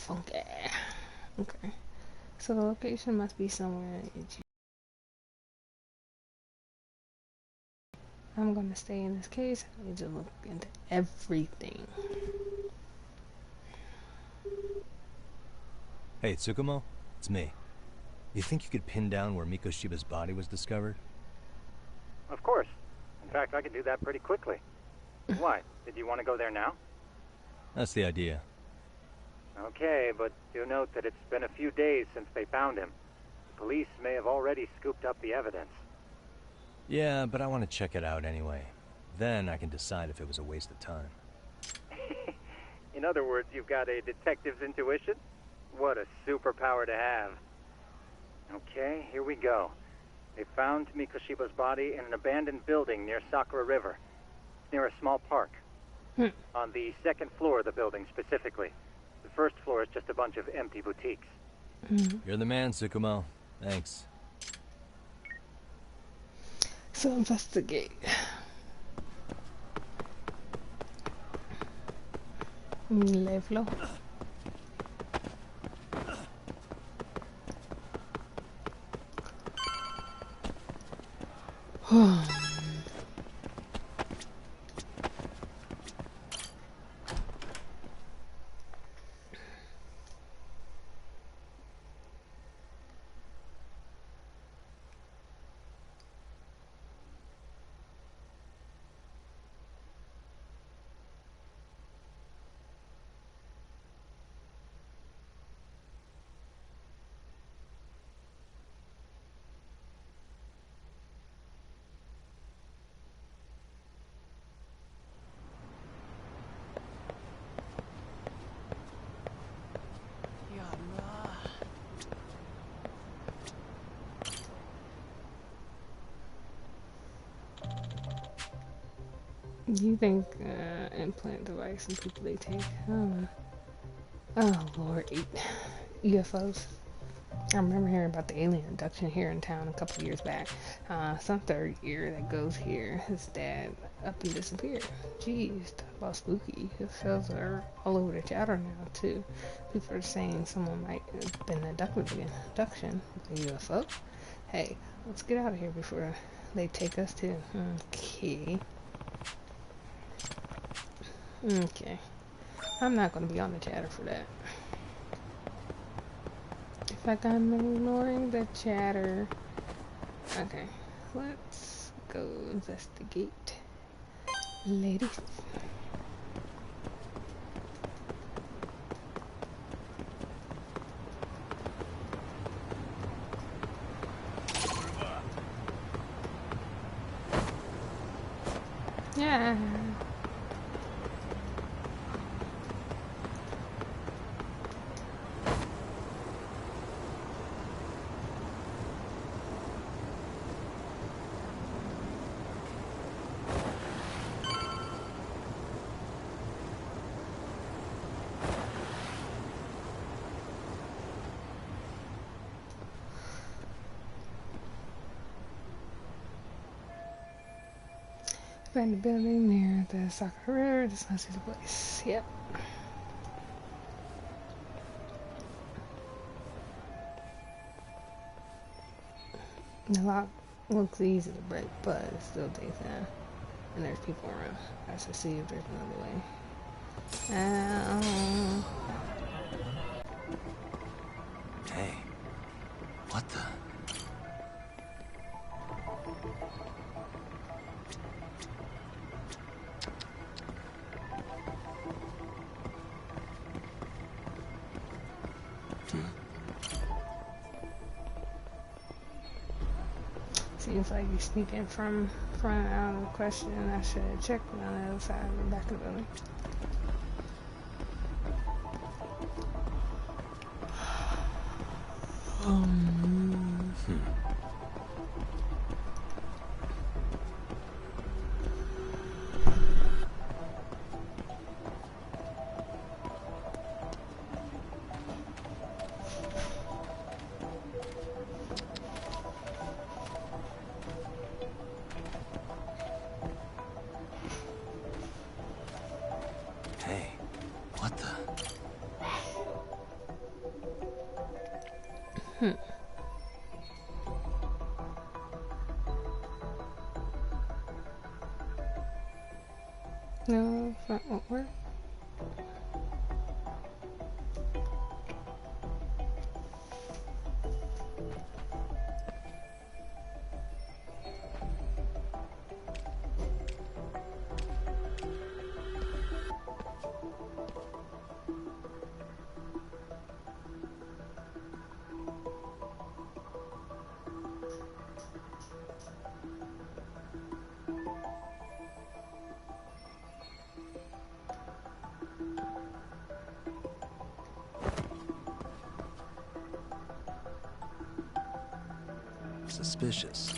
funky. Okay. So the location must be somewhere. I'm gonna stay in this case. I need to look into everything. Hey, Tsukumo? It's me. You think you could pin down where Mikoshiba's body was discovered? Of course. In fact, I can do that pretty quickly. Why? Did you want to go there now? That's the idea. Okay, but do note that it's been a few days since they found him. The police may have already scooped up the evidence. Yeah, but I want to check it out anyway. Then I can decide if it was a waste of time. In other words, you've got a detective's intuition? What a superpower to have. Okay, here we go. They found Mikoshiba's body in an abandoned building near Sakura River, near a small park. On the second floor of the building, specifically. The first floor is just a bunch of empty boutiques. You're the man, Tsukumo. Thanks. So investigate. Level. You think implant device and people they take? Oh Lord, UFOs. I remember hearing about the alien abduction here in town a couple of years back. Some third year that goes here. His dad up and disappeared. Jeez, talk about spooky. UFOs are all over the chatter now too. People are saying someone might have been abducted again. Abduction? A UFO? Hey, let's get out of here before they take us too. Okay. Okay. I'm not gonna be on the chatter for that. It's like I'm ignoring the chatter. Okay. Let's go investigate. Ladies. Yeah. Find the building near the Sakura River. This must be the place. Yep. The lock looks easy to break, but it still takes time. And there's people around. I should see if there's another way. Hey, what the? Seems like you sneak in from front out of the question. I should have checked on the other side of the back of the building. Hey, what the? Hmm. No, front won't work. Suspicious.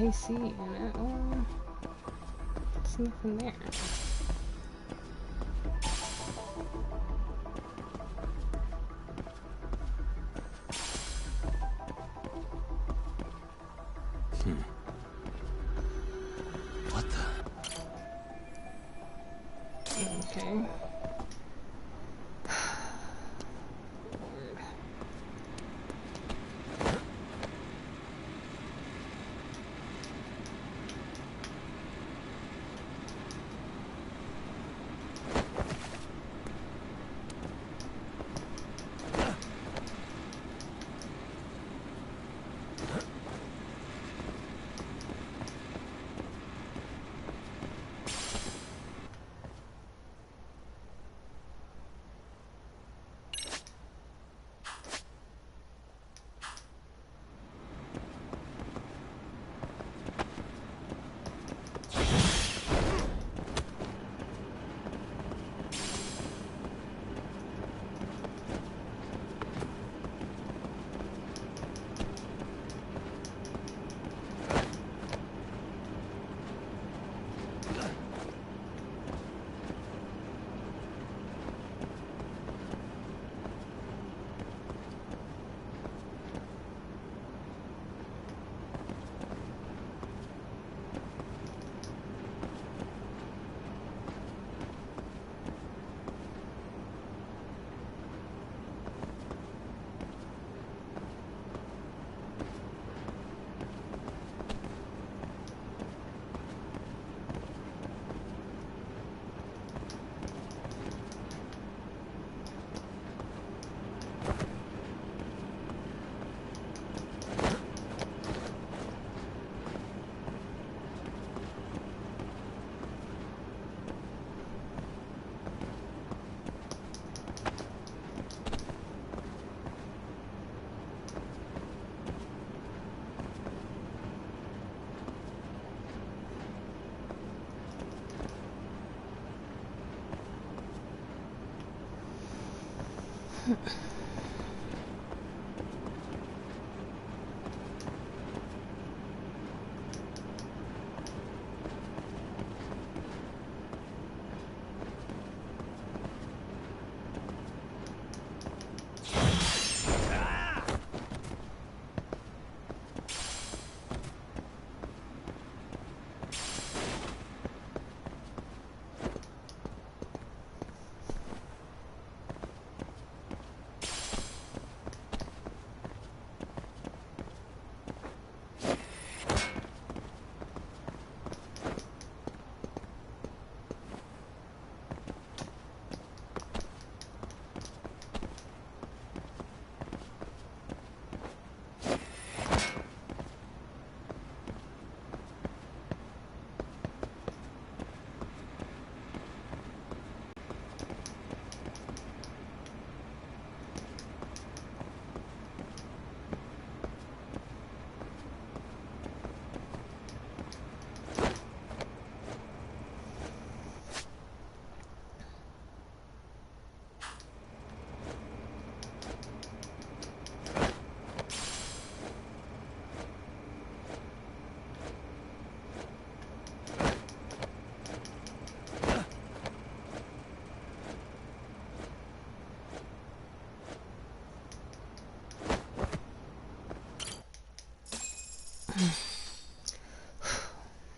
AC unit. There's nothing there. What the? Okay.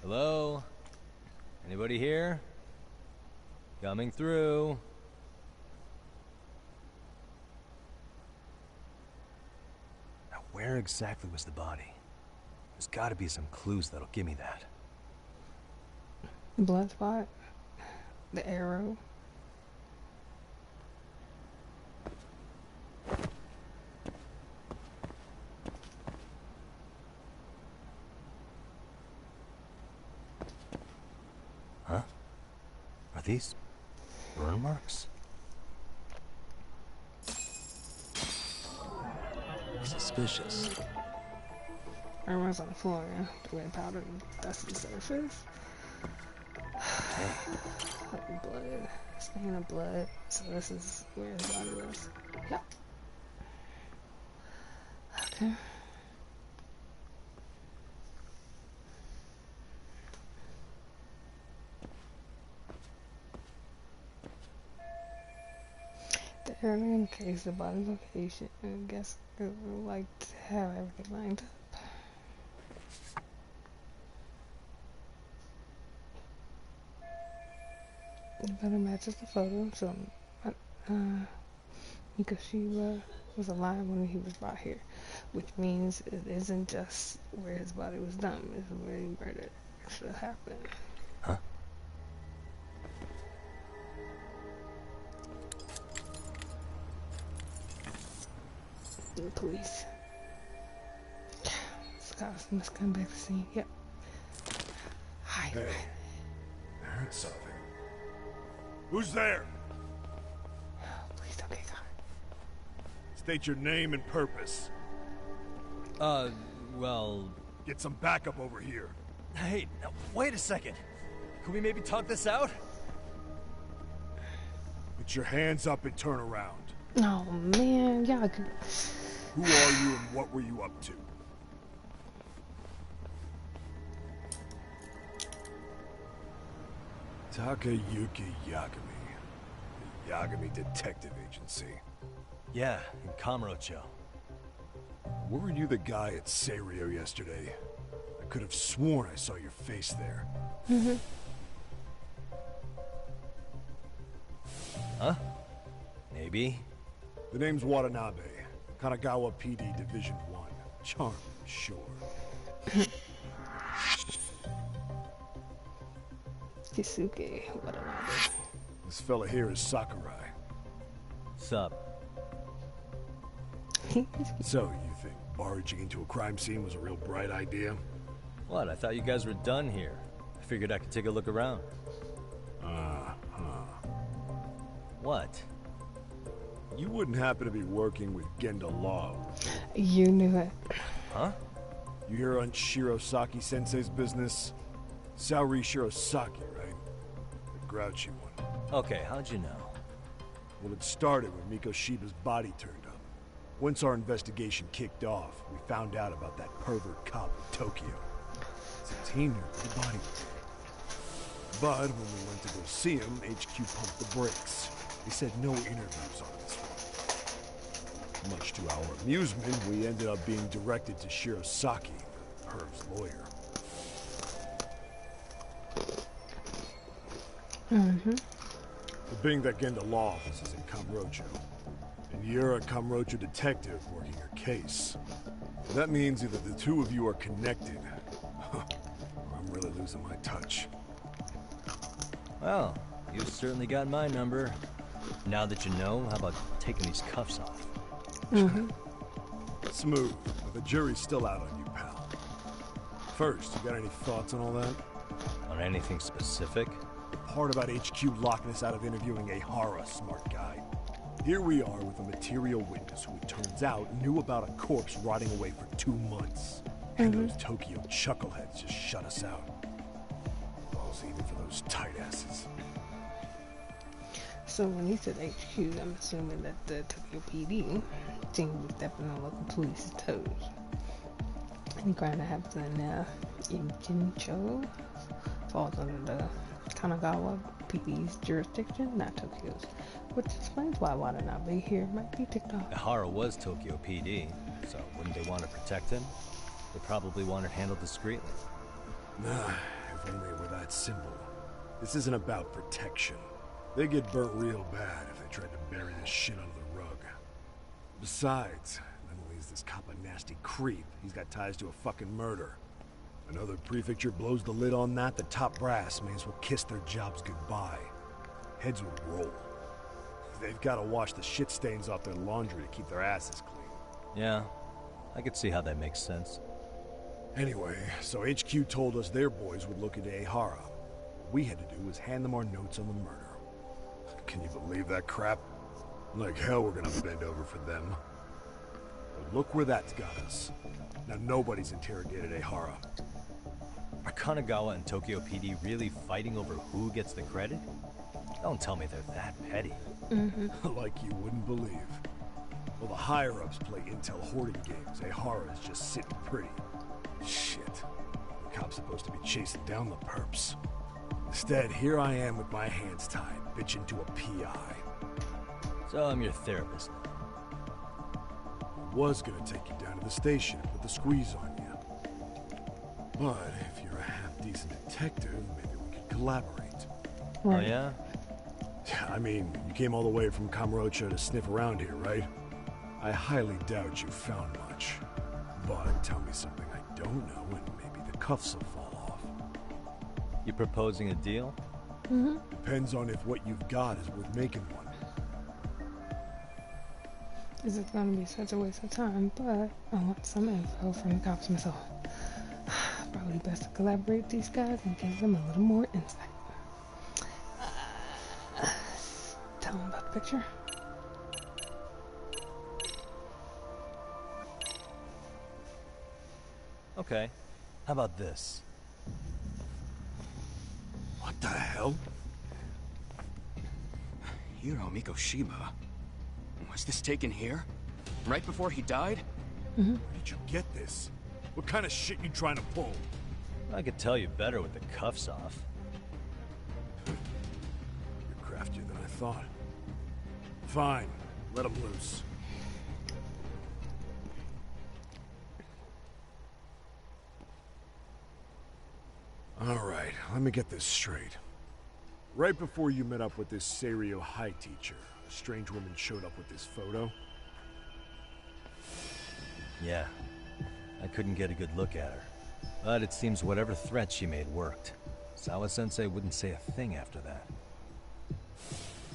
Hello? Anybody here? Coming through. Now, where exactly was the body? There's gotta be some clues that'll give me that. The blood spot, the arrow. Huh? Are these burn marks? Suspicious. Burn marks on the floor, yeah. The red powder dusty surface. Like blood. Stain of blood. So this is where his body was. Yep. Okay. The area indicates the body location. I guess it would like to have everything lined up. The photo matches the photo, so Mikoshiba was alive when he was brought here, which means it isn't just where his body was dumped, it's where he murdered actually happened. Huh? The police. Scott must come back to scene. Yep. Hi. Hey. I heard something. Who's there? Please don't get caught. State your name and purpose. Well... Get some backup over here. Hey, now, wait a second. Could we maybe talk this out? Put your hands up and turn around. Oh man, y'all could... Who are you and what were you up to? Takayuki Yagami. The Yagami Detective Agency. Yeah, in Kamurocho. Weren't you the guy at Seirio yesterday? I could have sworn I saw your face there. Huh? Maybe. The name's Watanabe. Kanagawa PD Division 1. Charm, sure. Kisuke, what an idea. This fella here is Sakurai. Sup? So, you think barging into a crime scene was a real bright idea? What? I thought you guys were done here. I figured I could take a look around. What? You wouldn't happen to be working with Genda Law. You knew it. Huh? You hear on Shirosaki Sensei's business? Saori Shirosaki, right? The grouchy one. Okay, how'd you know? Well, it started when Mikoshiba's body turned up. Once our investigation kicked off, we found out about that pervert cop in Tokyo. Since he knew where the body was. But when we went to go see him, HQ pumped the brakes. They said no interviews on this one. Much to our amusement, we ended up being directed to Shirosaki, Herv's lawyer. The being that Genda law office is in Kamurocho, and you're a Kamurocho detective working your case. That means either the two of you are connected, or I'm really losing my touch. Well, you've certainly got my number. Now that you know, how about taking these cuffs off? Smooth, but the jury's still out on you, pal. First, you got any thoughts on all that? On anything specific? The part about HQ locking us out of interviewing a Hara, smart guy. Here we are with a material witness who it turns out knew about a corpse rotting away for 2 months. And those Tokyo chuckleheads just shut us out. Balls even for those tight asses. So when he said HQ, I'm assuming that the Tokyo PD seemed to be stepping on local police's toes. Any crime that happens in Jincho falls under the Kanagawa PD's jurisdiction, not Tokyo's. Which explains why Watanabe here might be ticked off. Hara was Tokyo PD, so wouldn't they want to protect him? They probably want it handled discreetly. Nah, if only it were that simple. This isn't about protection. They get burnt real bad if they tried to bury this shit under the rug. Besides, not only is this cop a nasty creep, he's got ties to a fucking murder. Another prefecture blows the lid on that, the top brass may as well kiss their jobs goodbye. Heads would roll. They've got to wash the shit stains off their laundry to keep their asses clean. Yeah, I could see how that makes sense. Anyway, so HQ told us their boys would look into Ehara. What we had to do was hand them our notes on the murder. Can you believe that crap? Like hell we're gonna bend over for them. But look where that's got us. Now nobody's interrogated Ehara. Are Kanagawa and Tokyo PD really fighting over who gets the credit? Don't tell me they're that petty. Like you wouldn't believe. Well, the higher-ups play intel hoarding games. Ehara is just sitting pretty. Shit. The cop's supposed to be chasing down the perps. Instead, here I am with my hands tied, bitching to a PI. So I'm your therapist now. I was gonna take you down to the station and put the squeeze on you. But if you're a half-decent detective, maybe we could collaborate. Oh yeah? I mean, you came all the way from Kamurocho to sniff around here, right? I highly doubt you found much. But tell me something I don't know and maybe the cuffs will fall off. You proposing a deal? Depends on if what you've got is worth making one. This is gonna be such a waste of time, but I want some info from the cops myself. Probably best to collaborate with these guys and give them a little more insight. Tell them about the picture. Okay. How about this? What the hell? Hiro Mikoshiba. Was this taken here? Right before he died? Where did you get this? What kind of shit you trying to pull? I could tell you better with the cuffs off. You're craftier than I thought. Fine, let him loose. Alright, let me get this straight. Right before you met up with this Seiryo High teacher, a strange woman showed up with this photo. Yeah. I couldn't get a good look at her. But it seems whatever threat she made worked. Sawa-sensei wouldn't say a thing after that.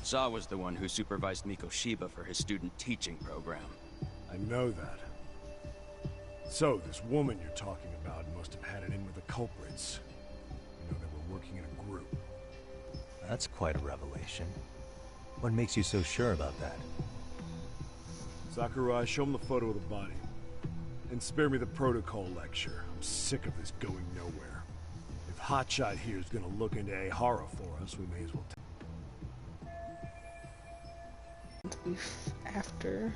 Saw was the one who supervised Mikoshiba for his student teaching program. I know that. So, this woman you're talking about must have had it in with the culprits. You know, they were working in a group. That's quite a revelation. What makes you so sure about that? Sakurai, show him the photo of the body. And spare me the protocol lecture. I'm sick of this going nowhere. If Hotshot here is gonna look into Ehara for us, we may as well after.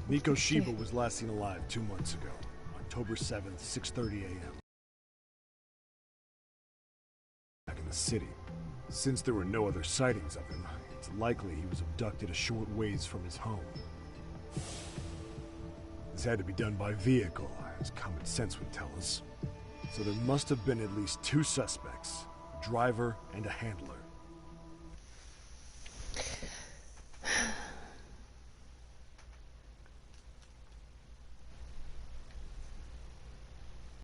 Miko Shiba was last seen alive 2 months ago, October 7th, 6:30 a.m. back in the city. Since there were no other sightings of him, it's likely he was abducted a short ways from his home. This had to be done by vehicle, as common sense would tell us. So there must have been at least 2 suspects, a driver and a handler.